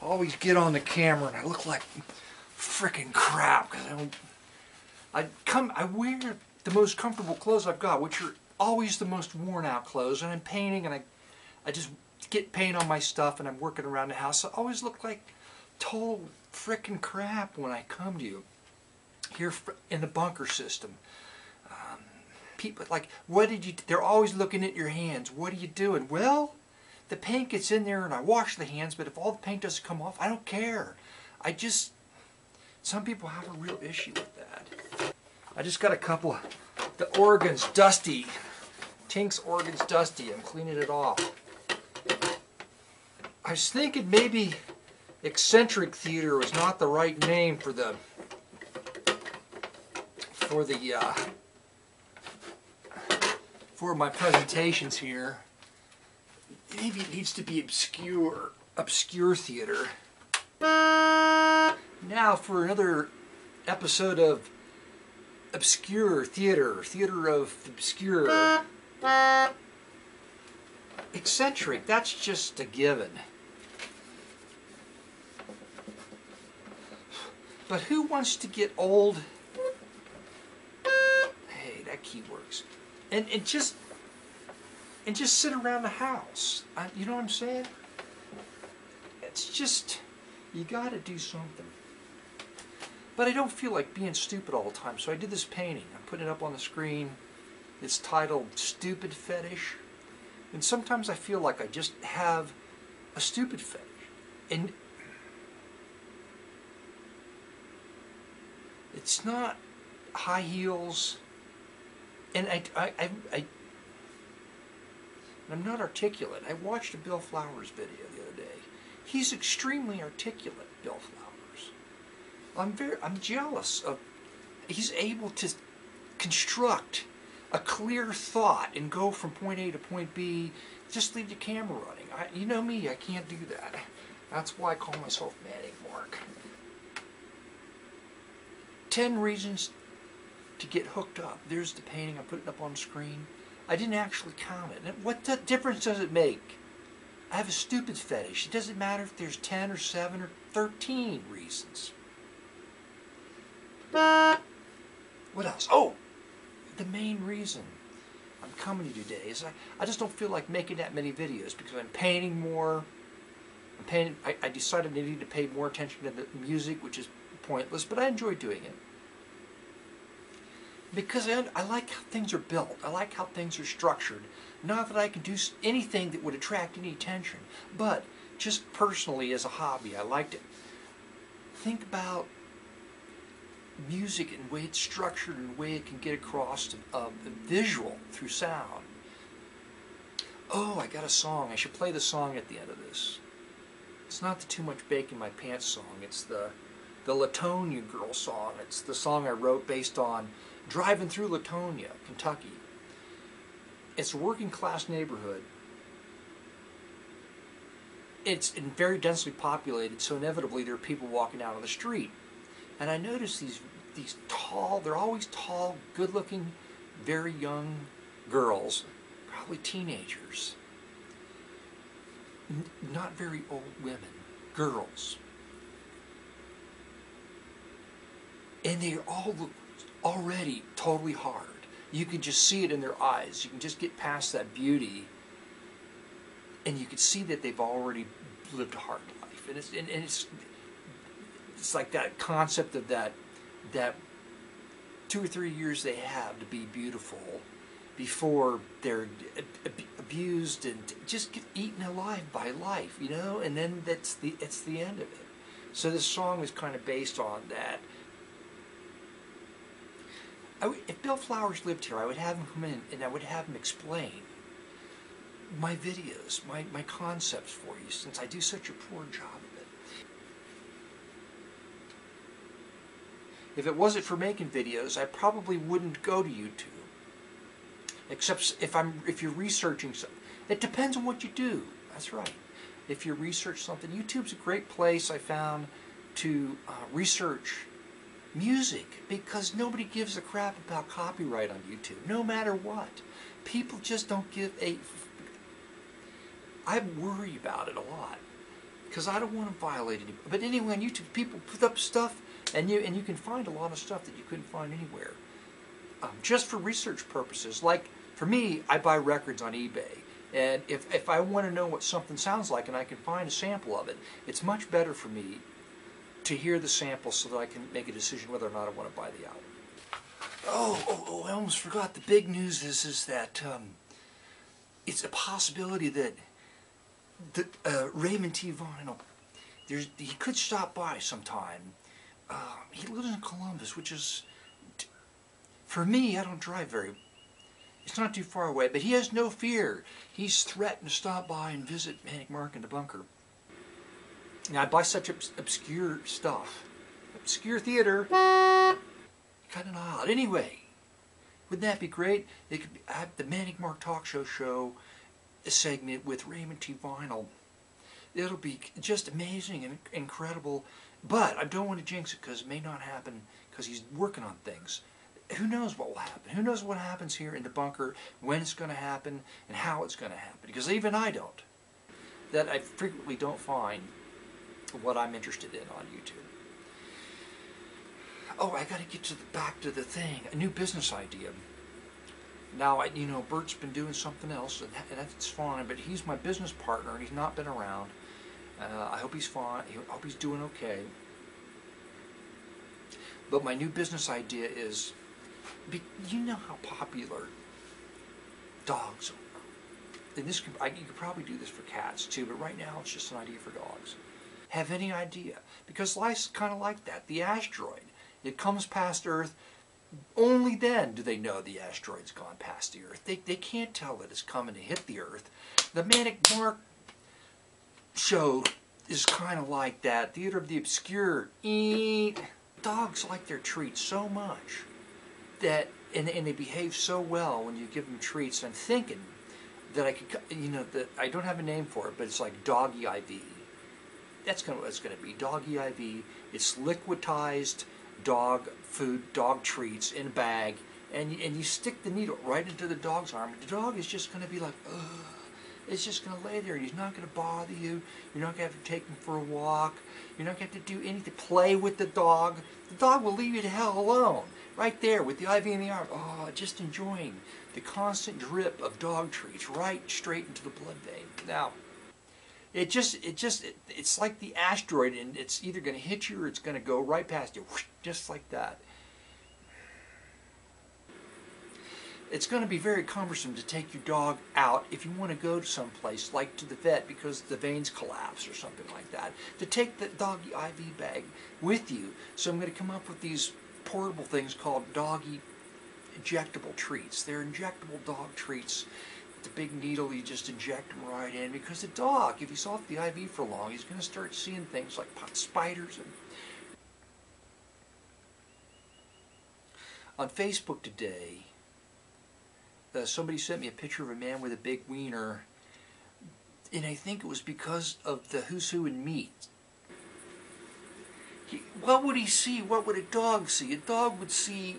always get on the camera and I look like freaking crap because I wear the most comfortable clothes I've got, which are always the most worn out clothes, and I'm painting and I just get paint on my stuff and I'm working around the house. So I always look like total freaking crap when I come to you here in the bunker system. People like, what did you, they're always looking at your hands. What are you doing? Well, the paint gets in there and I wash the hands, but if all the paint doesn't come off, I don't care. Some people have a real issue with that. I just got a couple of the organs dusty. Tink's organs dusty. I'm cleaning it off. I was thinking maybe eccentric theater was not the right name for my presentations here. Maybe it needs to be obscure theater. Now for another episode of Obscure Theater, Theater of Obscure. Eccentric, that's just a given. But who wants to get old? Hey, that key works. And just sit around the house. You know what I'm saying? It's just, you got to do something. But I don't feel like being stupid all the time, so I did this painting. I'm putting it up on the screen. It's titled Stupid Fetish. And sometimes I feel like I just have a stupid fetish. And it's not high heels. And I'm not articulate. I watched a Bill Flowers video the other day. He's extremely articulate, Bill Flowers. I'm jealous of, he's able to construct a clear thought and go from point A to point B, just leave the camera running. You know me, I can't do that. That's why I call myself Manic Mark. 10 reasons to get hooked up. There's the painting, I'm putting it up on the screen. I didn't actually count it. What difference does it make? I have a stupid fetish. It doesn't matter if there's 10 or 7 or 13 reasons. What else? Oh, the main reason I'm coming to you today is I just don't feel like making that many videos because I'm painting more. I decided I needed to pay more attention to the music, which is pointless, but I enjoy doing it. Because I like how things are built. I like how things are structured. Not that I can do anything that would attract any attention, but just personally as a hobby, I like to think about music and the way it's structured and the way it can get across a visual through sound. Oh, I got a song. I should play the song at the end of this. It's not the Too Much Bacon in My Pants song. It's the Latonia Girl song. It's the song I wrote based on driving through Latonia, Kentucky. It's a working class neighborhood. It's very densely populated, so inevitably there are people walking out on the street. And I noticed these tall, they're always tall, good-looking, very young girls, probably teenagers. Not very old women, girls. And they all look already totally hard. You can just see it in their eyes. You can just get past that beauty, and you can see that they've already lived a hard life. And it's like that concept of that 2 or 3 years they have to be beautiful before they're abused and just get eaten alive by life, you know. And then it's the end of it. So this song is kind of based on that. If Bill Flowers lived here, I would have him come in and I would have him explain my videos, my concepts for you, since I do such a poor job of it. If it wasn't for making videos, I probably wouldn't go to YouTube. Except if you're researching something. It depends on what you do. That's right. If you research something, YouTube's a great place I found to research music, because nobody gives a crap about copyright on YouTube, no matter what. People just don't give a... I worry about it a lot, because I don't want to violate it. But anyway, on YouTube, people put up stuff, and you can find a lot of stuff that you couldn't find anywhere, just for research purposes. Like for me, I buy records on eBay, and if I want to know what something sounds like and I can find a sample of it, it's much better for me to hear the sample so that I can make a decision whether or not I want to buy the album. Oh, I almost forgot. The big news is that it's a possibility that Raymond T. Vinyl, he could stop by sometime. He lives in Columbus, which is, for me, I don't drive it's not too far away, but he has no fear. He's threatened to stop by and visit Manic Mark in the bunker. Now, I buy such obscure stuff. Obscure theater. Kind of odd. Anyway, wouldn't that be great? They could have the Manic Mark Talk Show, a segment with Raymond T. Vinyl. It'll be just amazing and incredible. But I don't want to jinx it because it may not happen because he's working on things. Who knows what will happen? Who knows what happens here in the bunker, when it's going to happen, and how it's going to happen? Because even I don't. That I frequently don't find what I'm interested in on YouTube. Oh, I got to get back to the thing. A new business idea. Now, Bert's been doing something else, and that's fine. But he's my business partner, and he's not been around. I hope he's fine. I hope he's doing okay. But my new business idea is, you know how popular dogs are. And this, you could probably do this for cats too. But right now, it's just an idea for dogs. Have any idea? Because life's kind of like that. The asteroid. It comes past Earth. Only then do they know the asteroid's gone past the Earth. They can't tell that it's coming to hit the Earth. The Manic Mark show is kind of like that. Theater of the Obscure. Dogs like their treats so much that, and they behave so well when you give them treats. I'm thinking that I could, that I don't have a name for it, but it's like doggy IV. That's what it's going to be. Doggy IV. It's liquidized dog food, dog treats in a bag, and you stick the needle right into the dog's arm. The dog is just going to be like, ugh. It's just going to lay there. He's not going to bother you. You're not going to have to take him for a walk. You're not going to have to do anything. Play with the dog. The dog will leave you the hell alone. Right there with the IV in the arm. Oh, just enjoying the constant drip of dog treats right straight into the blood vein. Now, it's like the asteroid, and it's either going to hit you or it's going to go right past you. Whoosh, just like that. It's going to be very cumbersome to take your dog out if you want to go to some place, like to the vet because the veins collapse or something like that, to take the doggy IV bag with you. So I'm going to come up with these portable things called doggy injectable treats. They're injectable dog treats. With the big needle, you just inject them right in, because the dog, if he's off the IV for long, he's going to start seeing things like spiders. And on Facebook today, somebody sent me a picture of a man with a big wiener, and I think it was because of the Who's Who in Meat. What would he see? What would a dog see? A dog would see,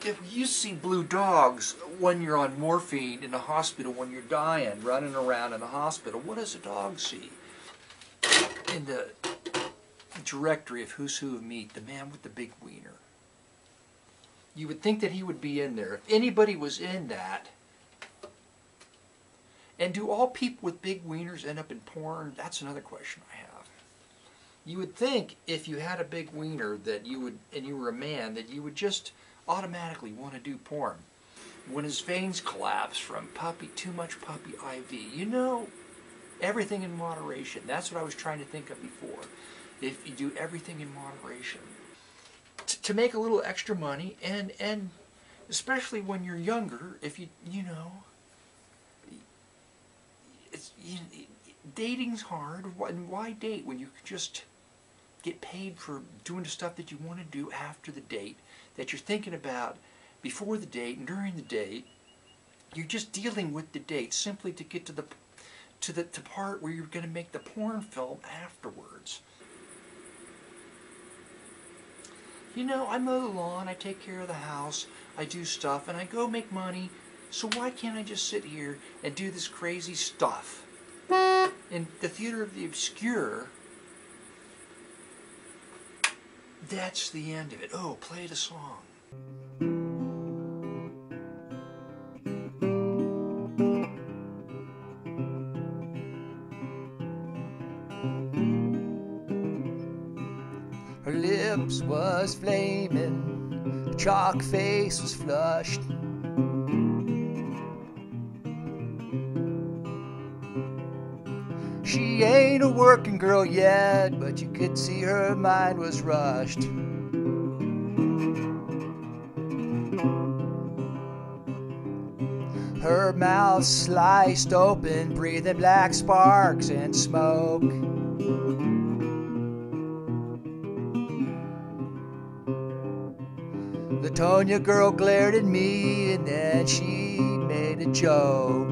if you see blue dogs when you're on morphine in the hospital, when you're dying, running around in the hospital, what does a dog see? In the directory of Who's Who of Meat, the man with the big wiener. You would think that he would be in there. If anybody was in that. And do all people with big wieners end up in porn? That's another question I have. You would think if you had a big wiener that you would, and you were a man, that you would just automatically want to do porn. When his veins collapse from too much puppy IV. Everything in moderation. That's what I was trying to think of before. If you do everything in moderation. To make a little extra money, and especially when you're younger, if dating's hard. And why date when you could just get paid for doing the stuff that you want to do after the date, that you're thinking about before the date and during the date? You're just dealing with the date simply to get to the part where you're going to make the porn film afterwards. I mow the lawn, I take care of the house, I do stuff, and I go make money. So why can't I just sit here and do this crazy stuff in the theater of the obscure, that's the end of it. Oh, play the song. Her lips was flaming, her chalk face was flushed. She ain't a working girl yet, but you could see her mind was rushed. Her mouth sliced open, breathing black sparks and smoke. The Tonya girl glared at me and then she made a joke.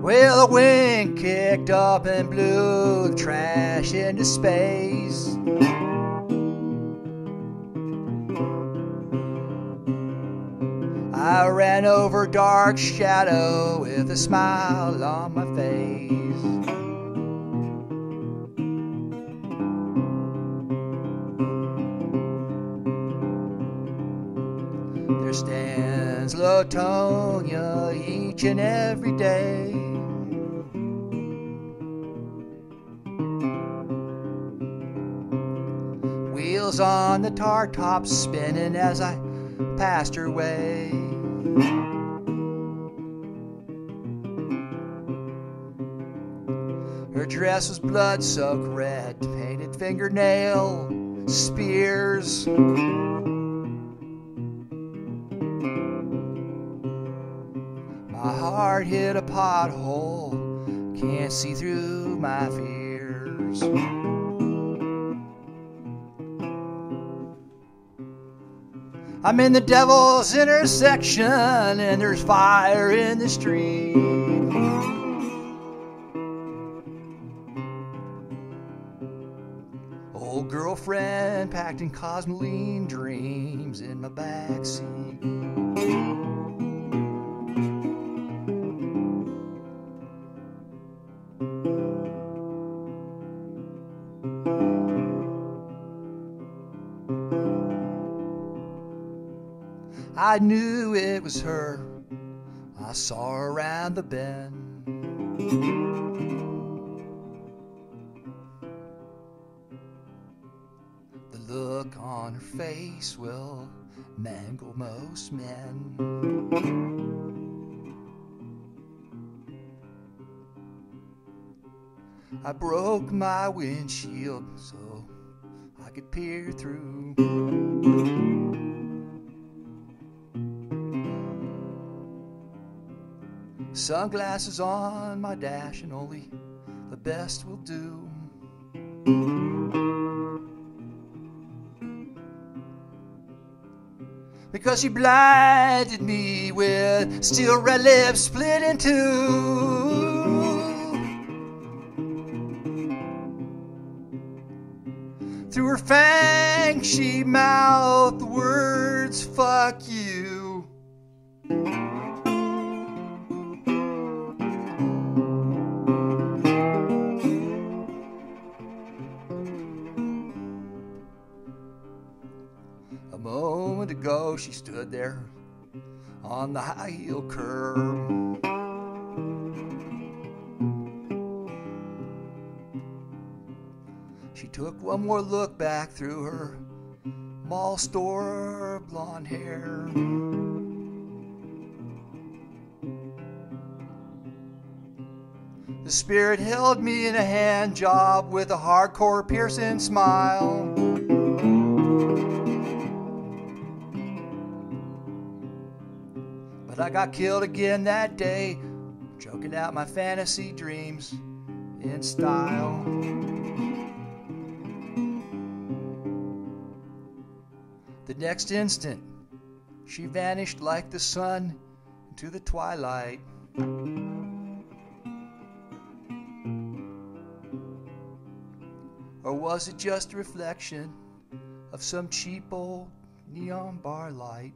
Well, the wind kicked up and blew the trash into space. I ran over dark shadow with a smile on my face. There stands Latonia each and every day. Wheels on the tar top spinning as I passed her way. Her dress was blood-soaked red, painted fingernail spears. My heart hit a pothole, can't see through my fears. I'm in the devil's intersection and there's fire in the street. Old girlfriend packed in cosmoline dreams in my backseat. I knew it was her. I saw her around the bend. The look on her face will mangle most men. I broke my windshield so I could peer through. Sunglasses on my dash and only the best will do. Because she blinded me with steel red lips split in two. Through her fangs she mouthed the words, fuck you. A moment ago she stood there on the high heel curb. She took one more look back through her mall store blonde hair. The spirit held me in a hand job with a hardcore piercing smile. But I got killed again that day, choking out my fantasy dreams in style. The next instant, she vanished like the sun into the twilight. Or was it just a reflection of some cheap old neon bar light?